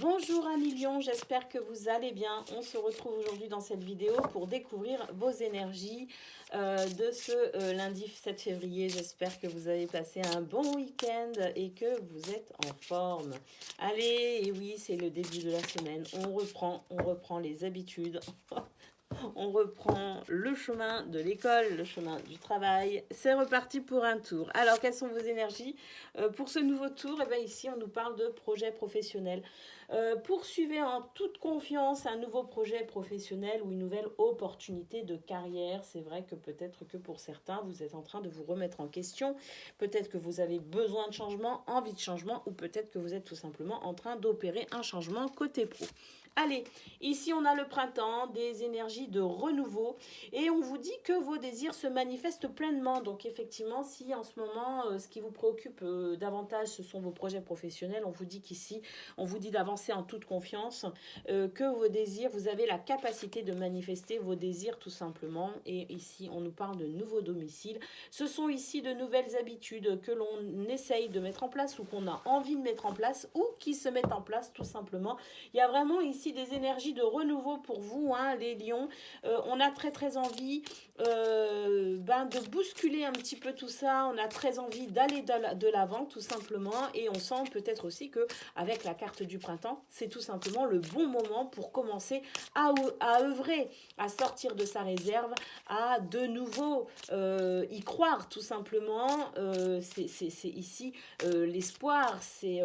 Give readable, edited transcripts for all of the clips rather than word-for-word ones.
Bonjour amis Lion, j'espère que vous allez bien. On se retrouve aujourd'hui dans cette vidéo pour découvrir vos énergies de ce lundi 7 février. J'espère que vous avez passé un bon week-end et que vous êtes en forme. Allez, et oui, c'est le début de la semaine. On reprend les habitudes. On reprend le chemin de l'école, le chemin du travail. C'est reparti pour un tour. Alors, quelles sont vos énergies pour ce nouveau tour? Et bien ici, on nous parle de projet professionnel. Poursuivez en toute confiance un nouveau projet professionnel ou une nouvelle opportunité de carrière. C'est vrai que peut-être que pour certains, vous êtes en train de vous remettre en question. Peut-être que vous avez besoin de changement, envie de changement, ou peut-être que vous êtes tout simplement en train d'opérer un changement côté pro. Allez, ici on a le printemps, des énergies de renouveau et on vous dit que vos désirs se manifestent pleinement. Donc effectivement, si en ce moment, ce qui vous préoccupe davantage, ce sont vos projets professionnels, on vous dit qu'ici, on vous dit d'avancer en toute confiance, que vos désirs, vous avez la capacité de manifester vos désirs tout simplement. Et ici, on nous parle de nouveaux domiciles. Ce sont ici de nouvelles habitudes que l'on essaye de mettre en place ou qu'on a envie de mettre en place ou qui se mettent en place tout simplement. Il y a vraiment ici des énergies de renouveau pour vous, hein, les lions. On a très envie de bousculer un petit peu tout ça. On a très envie d'aller de l'avant tout simplement. Et on sent peut-être aussi que avec la carte du printemps, c'est tout simplement le bon moment pour commencer à œuvrer, à sortir de sa réserve, à de nouveau y croire tout simplement. C'est ici l'espoir, c'est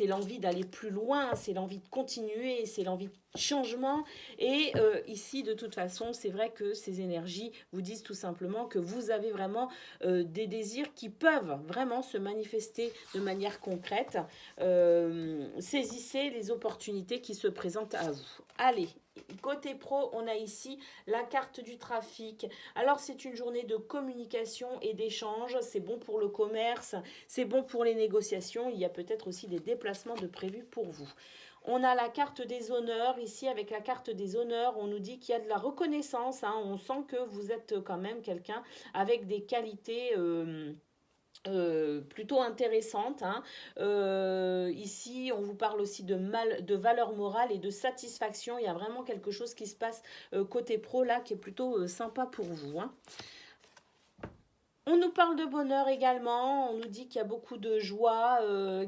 l'envie d'aller plus loin, c'est l'envie de continuer, c'est l'envie de changement. Et ici, de toute façon, c'est vrai que ces énergies vous disent tout simplement que vous avez vraiment des désirs qui peuvent vraiment se manifester de manière concrète. Saisissez les opportunités qui se présentent à vous. Allez, côté pro, on a ici la carte du trafic. Alors, c'est une journée de communication et d'échange. C'est bon pour le commerce, c'est bon pour les négociations. Il y a peut-être aussi des déplacements de prévus pour vous. On a la carte des honneurs. Ici, avec la carte des honneurs, on nous dit qu'il y a de la reconnaissance. Hein. On sent que vous êtes quand même quelqu'un avec des qualités plutôt intéressantes. Hein. Ici, on vous parle aussi de valeur morale et de satisfaction. Il y a vraiment quelque chose qui se passe côté pro là qui est plutôt sympa pour vous. Hein. On nous parle de bonheur également, on nous dit qu'il y a beaucoup de joie,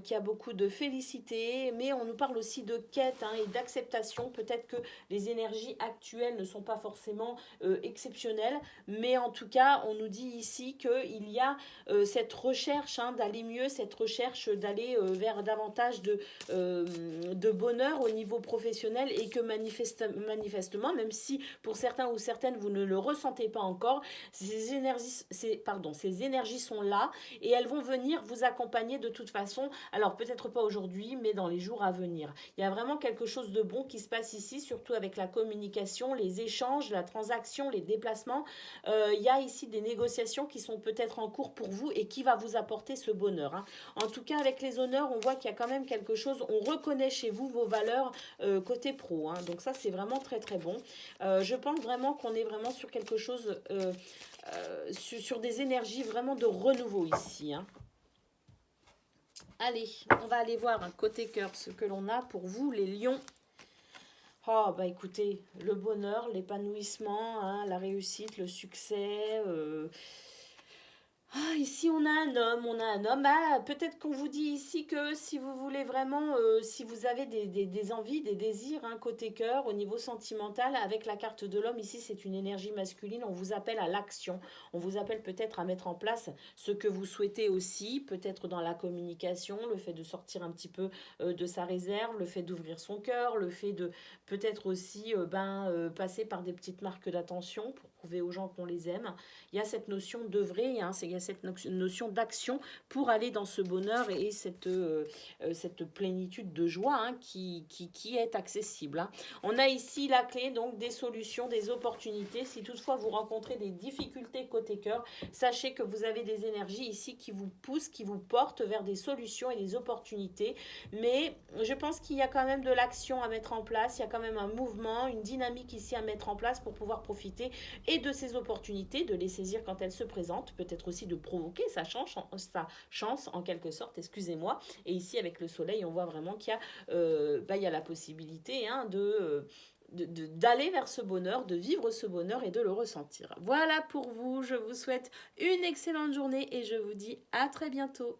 qu'il y a beaucoup de félicité, mais on nous parle aussi de quête hein, et d'acceptation. Peut-être que les énergies actuelles ne sont pas forcément exceptionnelles, mais en tout cas, on nous dit ici qu'il y a cette recherche hein, d'aller mieux, cette recherche d'aller vers davantage de bonheur au niveau professionnel et que manifestement, même si pour certains ou certaines, vous ne le ressentez pas encore, ces énergies sont là et elles vont venir vous accompagner de toute façon. Alors peut-être pas aujourd'hui, mais dans les jours à venir. Il y a vraiment quelque chose de bon qui se passe ici, surtout avec la communication, les échanges, la transaction, les déplacements. Il y a ici des négociations qui sont peut-être en cours pour vous et qui va vous apporter ce bonheur. Hein. En tout cas, avec les honneurs, on voit qu'il y a quand même quelque chose. On reconnaît chez vous vos valeurs côté pro. Hein. Donc ça, c'est vraiment très bon. Je pense vraiment qu'on est vraiment sur quelque chose... sur des énergies vraiment de renouveau ici. Hein. Allez, on va aller voir un côté cœur ce que l'on a pour vous, les lions. Oh, bah écoutez, le bonheur, l'épanouissement, hein, la réussite, le succès... Ah, ici on a un homme. Ah, peut-être qu'on vous dit ici que si vous voulez vraiment, si vous avez des envies, des désirs, hein, côté cœur, au niveau sentimental, avec la carte de l'homme, ici c'est une énergie masculine, on vous appelle à l'action, on vous appelle peut-être à mettre en place ce que vous souhaitez aussi, peut-être dans la communication, le fait de sortir un petit peu de sa réserve, le fait d'ouvrir son cœur, le fait de peut-être aussi passer par des petites marques d'attention pour prouver aux gens qu'on les aime. Il y a cette notion d'œuvrer, hein, il y a cette notion d'action pour aller dans ce bonheur et cette plénitude de joie hein, qui est accessible. Hein. On a ici la clé donc des solutions, des opportunités. Si toutefois vous rencontrez des difficultés côté cœur, sachez que vous avez des énergies ici qui vous poussent, qui vous portent vers des solutions et des opportunités. Mais je pense qu'il y a quand même de l'action à mettre en place, il y a quand même un mouvement, une dynamique ici à mettre en place pour pouvoir profiter et de ces opportunités, de les saisir quand elles se présentent, peut-être aussi de provoquer sa chance en quelque sorte, excusez-moi. Et ici avec le soleil, on voit vraiment qu'il y a, il y a la possibilité d'aller vers ce bonheur, de vivre ce bonheur et de le ressentir. Voilà pour vous, je vous souhaite une excellente journée et je vous dis à très bientôt.